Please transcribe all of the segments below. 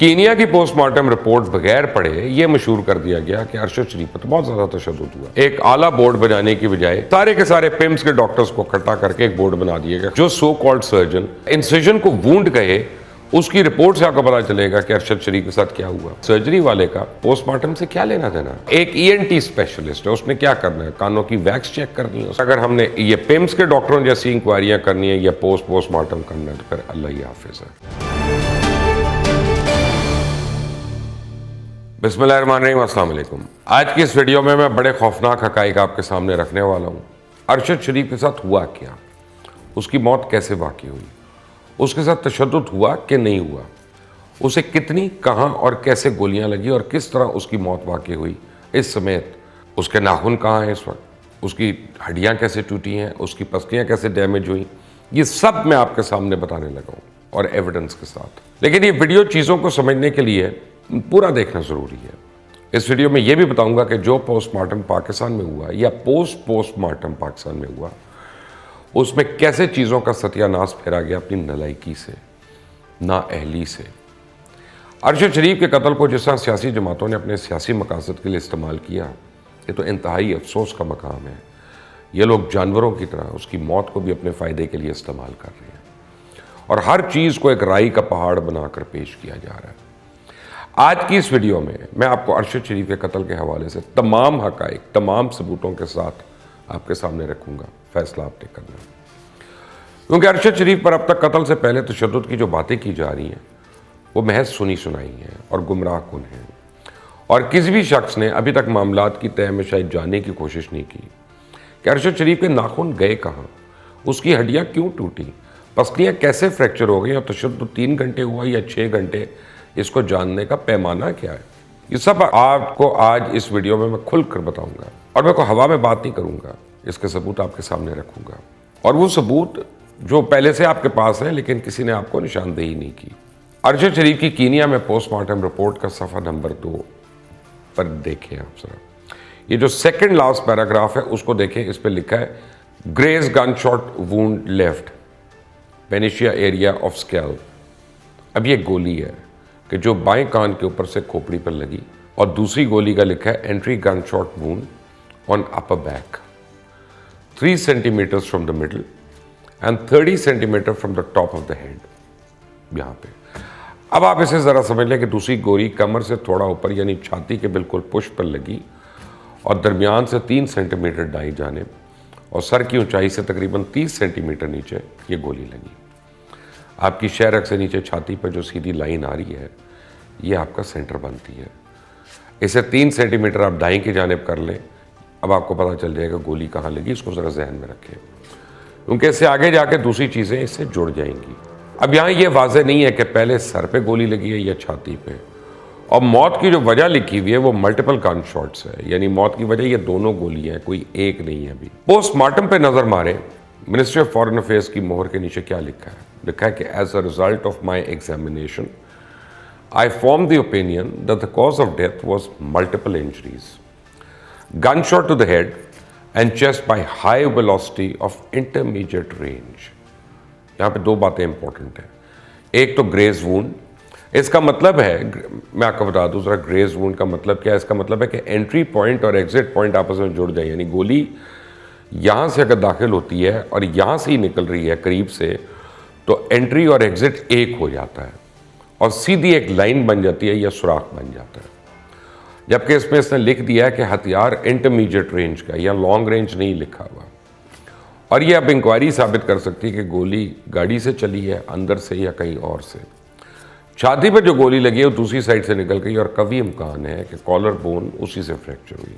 Kenya کی post mortem report بغیر پڑھے یہ مشہور کر دیا گیا کہ ارشد شریف پر بہت زیادہ تشدد ہوا۔ ایک اعلیٰ بورڈ بنانے کی بجائے سارے کے سارے پیمز کے ڈاکٹرز کو اکٹھا کر کے ایک بورڈ بنا دیا گیا۔ جو سو کالڈ سرجن انسیجن کو وونڈ کہے، اس کی رپورٹ سے آپ کو پتا چلے گا کہ ارشد شریف کے ساتھ کیا ہوا۔ سرجری والے کا پوسٹ مارٹم سے کیا لینا دینا؟ ایک ENT اسپیشلسٹ ہے، اس نے کیا کرنا ہے؟ کانوں کی ویکس چیک کرنی ہے۔ اگر ہم نے یہ پیمز کے ڈاکٹروں جیسی انکوائریاں کرنی ہے یا پوسٹ مارٹم کرنا ہے تو پھر اللہ ہی حافظ ہے۔ بسم اللہ الرحمن الرحیم، السلام علیکم۔ آج کی اس ویڈیو میں بڑے خوفناک حقائق آپ کے سامنے رکھنے والا ہوں۔ ارشد شریف کے ساتھ ہوا کیا؟ اس کی موت کیسے واقع ہوئی؟ اس کے ساتھ تشدد ہوا کہ نہیں ہوا؟ اسے کتنی، کہاں اور کیسے گولیاں لگی اور کس طرح اس کی موت واقع ہوئی؟ اس سمیت اس کے ناخن کہاں ہیں اس وقت، اس کی ہڈیاں کیسے ٹوٹی ہیں، اس کی پسلیاں کیسے ڈیمیج ہوئیں، یہ سب میں آپ کے سامنے بتانے لگا ہوں اور ایویڈنس کے ساتھ۔ لیکن یہ ویڈیو چیزوں کو سمجھنے کے لیے پورا دیکھنا ضروری ہے۔ اس ویڈیو میں یہ بھی بتاؤں گا کہ جو پوسٹ مارٹم پاکستان میں ہوا یا پوسٹ مارٹم پاکستان میں ہوا، اس میں کیسے چیزوں کا ستیہ ناش پھیرا گیا اپنی نالائکی سے، نااہلی سے۔ ارشد شریف کے قتل کو جس طرح سیاسی جماعتوں نے اپنے سیاسی مقاصد کے لیے استعمال کیا، یہ تو انتہائی افسوس کا مقام ہے۔ یہ لوگ جانوروں کی طرح اس کی موت کو بھی اپنے فائدے کے لیے استعمال کر رہے ہیں اور ہر چیز کو ایک رائی کا پہاڑ بنا کر پیش کیا جا رہا ہے۔ آج کی اس ویڈیو میں آپ کو ارشد شریف کے قتل کے حوالے سے تمام حقائق، تمام ثبوتوں کے ساتھ آپ کے سامنے رکھوں گا، فیصلہ آپ نے کرنا ہے۔ کیونکہ ارشد شریف پر اب تک قتل سے پہلے تشدد کی جو باتیں کی جا رہی ہیں وہ محض سنی سنائی ہیں اور گمراہ کن ہیں، اور کسی بھی شخص نے ابھی تک معاملات کی تہہ میں شاید جاننے کی کوشش نہیں کی کہ ارشد شریف کے ناخن گئے کہاں، اس کی ہڈیاں کیوں ٹوٹی، پسلیاں کیسے فریکچر ہو گئی اور تشدد 3 گھنٹے ہوا یا 6 گھنٹے، اس کو جاننے کا پیمانہ کیا ہے۔ یہ سب آپ کو آج اس ویڈیو میں کھل کر بتاؤں گا، اور میں کوئی ہوا میں بات نہیں کروں گا، اس کے ثبوت آپ کے سامنے رکھوں گا، اور وہ ثبوت جو پہلے سے آپ کے پاس ہیں لیکن کسی نے آپ کو نشاندہی نہیں کی۔ ارشد شریف کی کینیا میں پوسٹ مارٹم رپورٹ کا صفحہ نمبر 2 پر دیکھیں آپ ذرا۔ یہ جو سیکنڈ لاسٹ پیراگراف ہے اس کو دیکھیں، اس پہ لکھا ہے graze gun shot wound left پینیشیا ایریا آف اسکیل۔ اب یہ گولی ہے کہ جو بائیں کان کے اوپر سے کھوپڑی پر لگی، اور دوسری گولی کا لکھا ہے entry gun shot wound on upper back 3 centimetre from the middle and 30 centimetre from the top of the head. یہاں پہ اب آپ اسے ذرا سمجھ لیں کہ دوسری گولی کمر سے تھوڑا اوپر یعنی چھاتی کے بالکل پشت پر لگی اور درمیان سے 3 سینٹی میٹر دائیں جانب اور سر کی اونچائی سے تقریباً 30 سینٹی میٹر نیچے یہ گولی لگی۔ آپ کی شہرک سے نیچے چھاتی پر جو سیدھی لائن آ رہی ہے یہ آپ کا سینٹر بنتی ہے۔ اسے 3 سینٹی میٹر آپ دائیں کی جانب کر لیں، اب آپ کو پتہ چل جائے گا گولی کہاں لگی، اس کو ذرا ذہن میں رکھیں، کیونکہ اس سے آگے جا کے دوسری چیزیں اس سے جڑ جائیں گی۔ اب یہاں یہ واضح نہیں ہے کہ پہلے سر پہ گولی لگی ہے یا چھاتی پہ، اور موت کی جو وجہ لکھی ہوئی ہے وہ ملٹیپل گن شاٹس ہے، یعنی موت کی وجہ یہ دونوں گولی ہیں، کوئی ایک نہیں ہے۔ ابھی پوسٹ مارٹم پہ نظر ماریں، منسٹری آف فارن افیئرس کی مہر کے نیچے کیا لکھا ہے؟ لکھا ہے کہ as a result of my examination I formed the opinion that the cause of death was multiple injuries. Gunshot to the head and chest by high velocity of intermediate range. یہاں پہ 2 باتیں امپورٹنٹ ہیں۔ ایک تو گریز Wundt, اس کا مطلب ہے، میں آپ کو بتا دوں ذرا گریز وونڈ کا مطلب کیا ہے۔ اس کا مطلب ہے کہ انٹری پوائنٹ اور ایگزٹ پوائنٹ آپس میں جڑ جائیں، یعنی گولی یہاں سے اگر داخل ہوتی ہے اور یہاں سے ہی نکل رہی ہے قریب سے، تو انٹری اور ایگزٹ ایک ہو جاتا ہے اور سیدھی ایک لائن بن جاتی ہے یا سوراخ بن جاتا ہے۔ جبکہ اس میں اس نے لکھ دیا ہے کہ ہتھیار انٹرمیڈیٹ رینج کا یا لانگ رینج نہیں لکھا ہوا، اور یہ اب انکوائری ثابت کر سکتی ہے کہ گولی گاڑی سے چلی ہے، اندر سے یا کہیں اور سے۔ چھاتی پر جو گولی لگی ہے وہ دوسری سائڈ سے نکل گئی، اور قوی امکان ہے کہ کالر بون اسی سے فریکچر ہوئی۔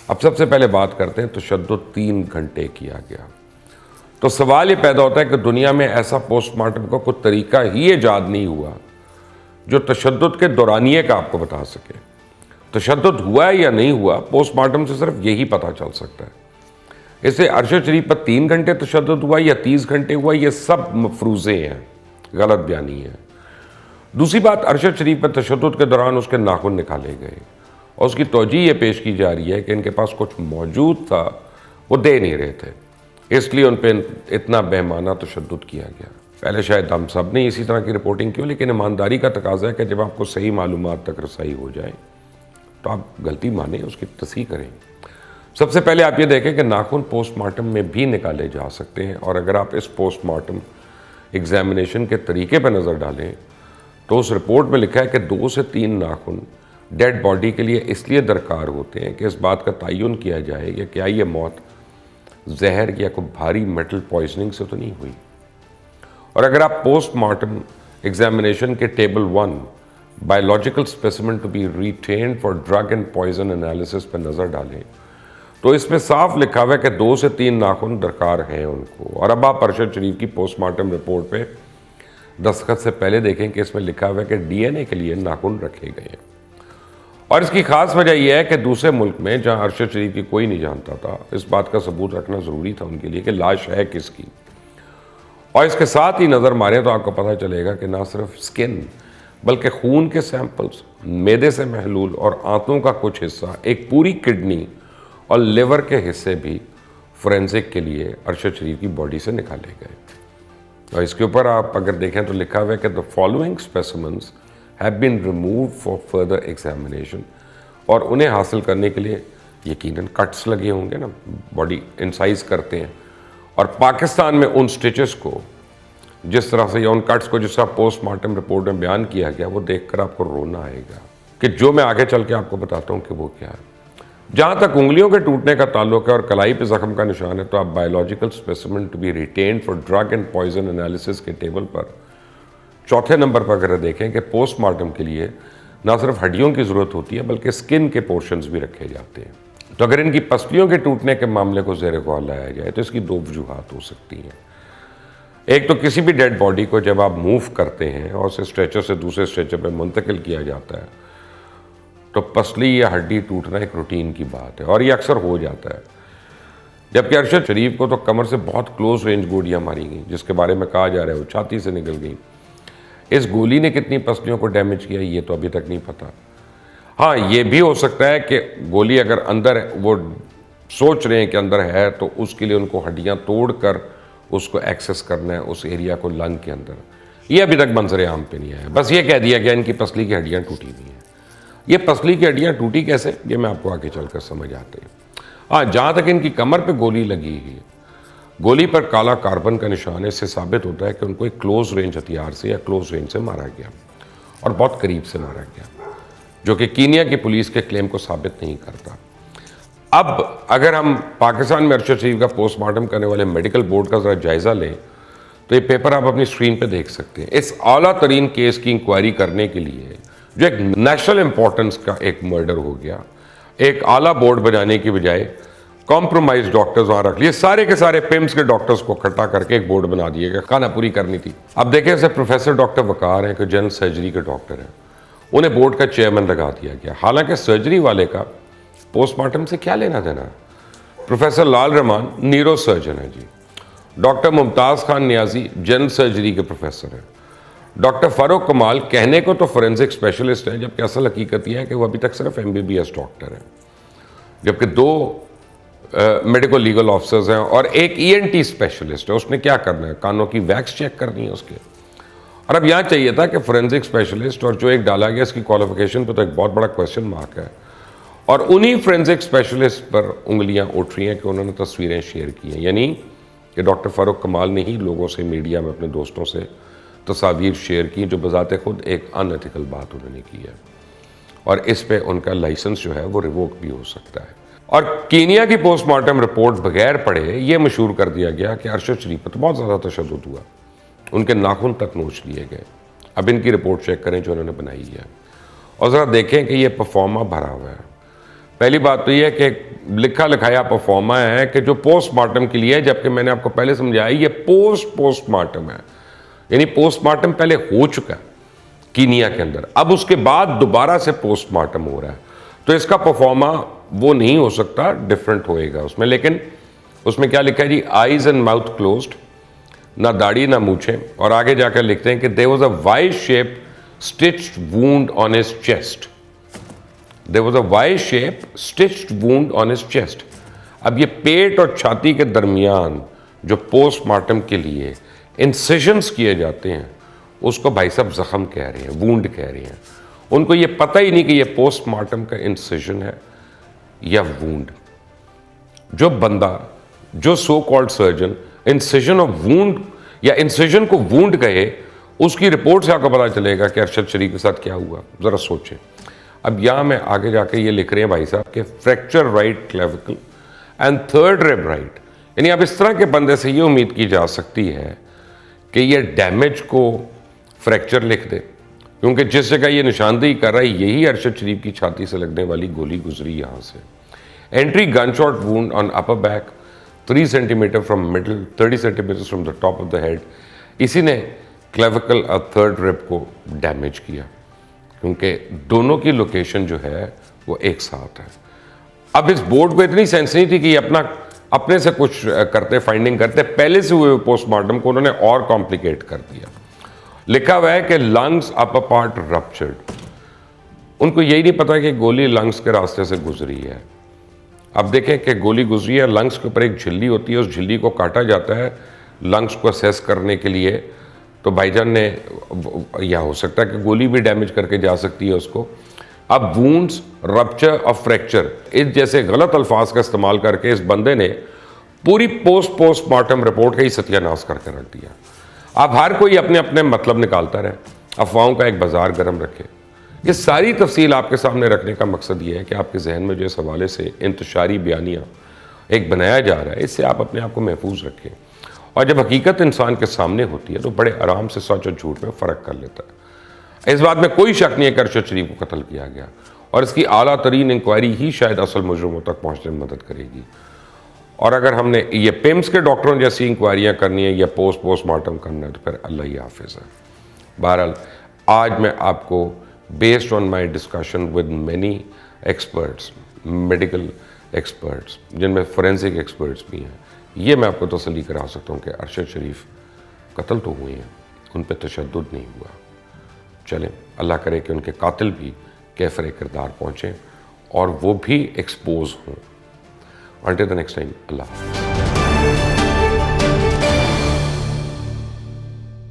اب سب سے پہلے بات کرتے ہیں تشدد 3 گھنٹے کیا گیا، تو سوال یہ پیدا ہوتا ہے کہ دنیا میں ایسا پوسٹ مارٹم کا کوئی طریقہ ہی ایجاد نہیں ہوا جو تشدد کے دورانیے کا آپ کو بتا سکے۔ تشدد ہوا ہے یا نہیں ہوا، پوسٹ مارٹم سے صرف یہی پتہ چل سکتا ہے۔ اس سے ارشد شریف پر 3 گھنٹے تشدد ہوا یا 30 گھنٹے ہوا، یہ سب مفروضے ہیں، غلط بیانی ہے۔ دوسری بات، ارشد شریف پر تشدد کے دوران اس کے ناخن نکالے گئے اور اس کی توجیہ یہ پیش کی جا رہی ہے کہ ان کے پاس کچھ موجود تھا، وہ دے نہیں رہے تھے، اس لیے ان پہ اتنا بہیمانہ تشدد کیا گیا۔ پہلے شاید ہم سب نے اسی طرح کی رپورٹنگ کی ہو، لیکن ایمانداری کا تقاضا ہے کہ جب آپ کو صحیح معلومات تک رسائی ہو جائے تو آپ غلطی مانیں، اس کی تصحیح کریں۔ سب سے پہلے آپ یہ دیکھیں کہ ناخن پوسٹ مارٹم میں بھی نکالے جا سکتے ہیں، اور اگر آپ اس پوسٹ مارٹم ایگزامینیشن کے طریقے پہ نظر ڈالیں تو اس رپورٹ میں لکھا ہے کہ 2 سے 3 ناخن ڈیڈ باڈی کے لیے اس لیے درکار ہوتے ہیں کہ اس بات کا تعین کیا جائے کہ کیا یہ موت زہر یا کوئی بھاری میٹل پوائزننگ سے تو نہیں ہوئی۔ اور اگر آپ پوسٹ مارٹم ایگزامینیشن کے table 1 biological specimen to be retained for drug and poison analysis پہ نظر ڈالیں تو اس میں صاف لکھا ہوا ہے کہ 2 سے 3 ناخن درکار ہیں ان کو۔ اور اب آپ ارشد شریف کی پوسٹ مارٹم رپورٹ پہ دستخط سے پہلے دیکھیں کہ اس میں لکھا ہوا ہے کہ ڈی این اے کے لیے ناخن رکھے گئے ہیں۔ اور اس کی خاص وجہ یہ ہے کہ دوسرے ملک میں جہاں ارشد شریف کی کوئی نہیں جانتا تھا، اس بات کا ثبوت رکھنا ضروری تھا ان کے لیے کہ لاش ہے کس کی۔ اور اس کے ساتھ ہی نظر ماریں تو آپ کو پتہ چلے گا کہ نہ صرف سکن بلکہ خون کے سیمپلز، معدے سے محلول اور آنتوں کا کچھ حصہ، ایک پوری کڈنی اور لیور کے حصے بھی فورینزک کے لیے ارشد شریف کی باڈی سے نکالے گئے۔ اور اس کے اوپر آپ اگر دیکھیں تو لکھا ہوا ہے کہ the following specimens have been removed for further examination، اور انہیں حاصل کرنے کے لیے یقیناً کٹس لگے ہوں گے نا، باڈی انسائز کرتے ہیں، اور پاکستان میں ان سٹیچز کو جس طرح سے یا ان کٹس کو جس طرح پوسٹ مارٹم رپورٹ میں بیان کیا گیا وہ دیکھ کر آپ کو رونا آئے گا کہ جو میں آگے چل کے آپ کو بتاتا ہوں کہ وہ کیا ہے۔ جہاں تک انگلیوں کے ٹوٹنے کا تعلق ہے اور کلائی پہ زخم کا نشان ہے تو آپ biological specimen to be retained for drug and poison analysis کے ٹیبل پر 4تھے نمبر پر اگر دیکھیں کہ پوسٹ مارٹم کے لیے نہ صرف ہڈیوں کی ضرورت ہوتی ہے بلکہ سکن کے پورشنز بھی رکھے جاتے ہیں۔ تو اگر ان کی پسلیوں کے ٹوٹنے کے معاملے کو زیر غور لایا جائے تو اس کی 2 وجوہات ہو سکتی ہیں۔ ایک تو کسی بھی ڈیڈ باڈی کو جب آپ موو کرتے ہیں اور اسے اسٹریچر سے دوسرے اسٹریچر پہ منتقل کیا جاتا ہے تو پسلی یا ہڈی ٹوٹنا ایک روٹین کی بات ہے، اور یہ اکثر ہو جاتا ہے۔ جبکہ ارشد شریف کو تو کمر سے بہت کلوز رینج گولیاں ماری گئیں، جس کے بارے میں کہا جا رہا ہے وہ چھاتی سے نکل گئیں۔ اس گولی نے کتنی پسلیوں کو ڈیمیج کیا یہ تو ابھی تک نہیں پتا۔ ہاں یہ بھی ہو سکتا ہے کہ گولی اگر اندر وہ سوچ رہے ہیں کہ اندر ہے تو اس کے لیے ان کو ہڈیاں توڑ کر اس کو ایکسس کرنا ہے اس ایریا کو لنگ کے اندر۔ یہ ابھی تک منظر عام پہ نہیں آیا، بس یہ کہہ دیا گیا ان کی پسلی کی ہڈیاں ٹوٹی ہوئی ہیں۔ یہ پسلی کی ہڈیاں ٹوٹی کیسے یہ میں آپ کو آگے چل کر سمجھ آتے ہیں۔ ہاں جہاں تک ان کی کمر پہ گولی لگی ہے، گولی پر کالا کاربن کا نشان ہے، اس سے ثابت ہوتا ہے کہ ان کو ایک کلوز رینج ہتھیار سے یا کلوز رینج سے مارا گیا اور بہت قریب سے مارا گیا، جو کہ کینیا کی پولیس کے کلیم کو ثابت نہیں کرتا۔ اب اگر ہم پاکستان میں ارشد شریف کا پوسٹ مارٹم کرنے والے میڈیکل بورڈ کا ذرا جائزہ لیں تو یہ پیپر آپ اپنی اسکرین پہ دیکھ سکتے ہیں۔ اس اعلیٰ ترین کیس کی انکوائری کرنے کے لیے جو ایک نیشنل امپورٹنس کا ایک مرڈر ہو گیا، ایک اعلیٰ بورڈ بجانے کی بجائے کمپرومائز ڈاکٹرز وہاں رکھ لیے، سارے کے سارے پیمز کے ڈاکٹرز کو اکٹھا کر کے ایک بورڈ بنا دیے کہ خانہ پوری کرنی تھی۔ اب دیکھیں اسے پروفیسر ڈاکٹر وقار ہیں کہ جنرل سرجری کے ڈاکٹر ہیں، انہیں بورڈ کا چیئرمین لگا دیا گیا، حالانکہ سرجری والے کا پوسٹ مارٹم سے کیا لینا دینا ہے۔ پروفیسر لال رحمان نیورو سرجن ہیں جی، ڈاکٹر ممتاز خان نیازی جنرل سرجری کے پروفیسر ہیں، ڈاکٹر فاروق کمال کہنے کو تو فورینزک اسپیشلسٹ ہیں جبکہ اصل حقیقت یہ ہے کہ وہ ابھی تک صرف MBBS ڈاکٹر ہیں، جبکہ 2 میڈیکل لیگل آفیسرز ہیں اور ایک ENT اسپیشلسٹ ہے۔ اس نے کیا کرنا ہے؟ کانوں کی ویکس چیک کرنی ہے اس کے۔ اور اب یہاں چاہیے تھا کہ فورینزک اسپیشلسٹ اور جو ایک ڈالا گیا اس کی کوالیفیکیشن پہ تو ایک بہت بڑا کویسچن مارک ہے، اور انہی فورینزک اسپیشلسٹ پر انگلیاں اٹھ رہی ہیں کہ انہوں نے تصویریں شیئر کی ہیں، یعنی کہ ڈاکٹر فاروق کمال نے ہی لوگوں سے میڈیا میں اپنے دوستوں سے تصاویر شیئر کی جو بذات خود ایک ان ایتھیکل بات انہوں نے کی ہے، اور اس پہ ان کا لائسنس جو ہے وہ ریووک بھی ہو سکتا ہے۔ اور کینیا کی پوسٹ مارٹم رپورٹ بغیر پڑھے یہ مشہور کر دیا گیا کہ ارشد شریف پر تو بہت زیادہ تشدد ہوا، ان کے ناخن تک نوچ لیے گئے۔ اب ان کی رپورٹ چیک کریں جو انہوں نے بنائی ہے اور ذرا دیکھیں کہ یہ پرفارما بھرا ہوا ہے۔ پہلی بات تو یہ ہے کہ لکھا لکھایا پرفارما ہے کہ جو پوسٹ مارٹم کے لیے ہے، جبکہ میں نے آپ کو پہلے سمجھایا یہ پوسٹ مارٹم ہے، یعنی پوسٹ مارٹم پہلے ہو چکا ہے کینیا کے اندر، اب اس کے بعد دوبارہ سے پوسٹ مارٹم ہو رہا ہے، تو اس کا پرفارما وہ نہیں ہو سکتا، ڈیفرنٹ ہوئے گا اس میں۔ لیکن اس میں کیا لکھا ہے جی؟ آئیز اینڈ ماؤتھ کلوزڈ، نہ داڑھی نہ مونچھیں، اور آگے جا کر لکھتے ہیں کہ there was a Y-shaped stitched wound on his chest. There was a Y-shaped stitched wound on his chest. اب یہ پیٹ اور چھاتی کے درمیان جو پوسٹ مارٹم کے لیے انسیشنز کیے جاتے ہیں اس کو بھائی صاحب زخم کہہ رہے ہیں, وونڈ کہہ رہے ہیں. ان کو یہ پتہ ہی نہیں کہ یہ پوسٹ مارٹم کا انسیشن ہے یا وونڈ. جو بندہ, جو so called surgeon انسیشن of Wundt یا انسیشن کو وونڈ کہے, اس کی رپورٹ سے آپ کو پتا چلے گا کہ ارشد شریف کے ساتھ کیا ہوا. ذرا سوچیں. اب یہاں میں آگے جا کے یہ لکھ رہے ہیں بھائی صاحب کہ fracture right clavicle and third rib right, یعنی اب اس طرح کے بندے سے یہ امید کی جا سکتی ہے کہ یہ ڈیمیج کو فریکچر لکھ دے, کیونکہ جس جگہ یہ نشاندہی کر رہا ہے یہی ارشد شریف کی چھاتی سے لگنے والی گولی گزری یہاں سے. Entry gun shot wound on upper back 3 centimetre from middle, 30 centimetre from the top of the head. اسی نے کلیویکل اور تھرڈ ریب کو ڈیمیج کیا, کیونکہ دونوں کی لوکیشن جو ہے وہ ایک ساتھ ہے. اب اس بورڈ کو اتنی سینس نہیں تھی کہ یہ اپنے سے کچھ کرتے, فائنڈنگ کرتے, پہلے سے ہوئے پوسٹ مارٹم کو انہوں نے اور کمپلیکیٹ کر دیا. لکھا ہوا ہے کہ لنگس اپر پارٹ رپچرڈ. ان کو یہی نہیں پتا کہ گولی لنگس کے راستے سے گزری ہے. اب دیکھیں کہ گولی گزری ہے, لنگس کے اوپر ایک جھلی ہوتی ہے, اس جھلی کو کاٹا جاتا ہے لنگس کو اسیس کرنے کے لیے. تو بھائی جان نے, یا ہو سکتا ہے کہ گولی بھی ڈیمیج کر کے جا سکتی ہے اس کو. اب وونڈز, رپچر اور فریکچر, اس جیسے غلط الفاظ کا استعمال کر کے اس بندے نے پوری پوسٹ مارٹم رپورٹ کا ہی ستیہ ناش کر کے رکھ دیا. اب ہر کوئی اپنے اپنے مطلب نکالتا رہے, افواہوں کا ایک بازار گرم رکھے. یہ ساری تفصیل آپ کے سامنے رکھنے کا مقصد یہ ہے کہ آپ کے ذہن میں جو اس حوالے سے انتشاری بیانیہ ایک بنایا جا رہا ہے, اس سے آپ اپنے آپ کو محفوظ رکھیں. اور جب حقیقت انسان کے سامنے ہوتی ہے تو بڑے آرام سے سچ اور جھوٹ میں فرق کر لیتا ہے. اس بات میں کوئی شک نہیں ہے کہ ارشد شریف کو قتل کیا گیا, اور اس کی اعلیٰ ترین انکوائری ہی شاید اصل مجرموں تک پہنچنے میں مدد کرے گی. اور اگر ہم نے یہ پیمز کے ڈاکٹروں جیسی انکوائریاں کرنی ہے یا پوسٹ مارٹم کرنا ہے تو پھر اللہ ہی حافظ ہے. بہرحال آج میں آپ کو based on my discussion with many experts, medical experts جن میں فورینسک ایکسپرٹس بھی ہیں, یہ میں آپ کو تسلی کرا سکتا ہوں کہ ارشد شریف قتل تو ہوئے ہیں, ان پہ تشدد نہیں ہوا. چلیں, اللہ کرے کہ ان کے قاتل بھی کیفر کردار پہنچیں اور وہ بھی ایکسپوز ہوں. Until the next time, Allah.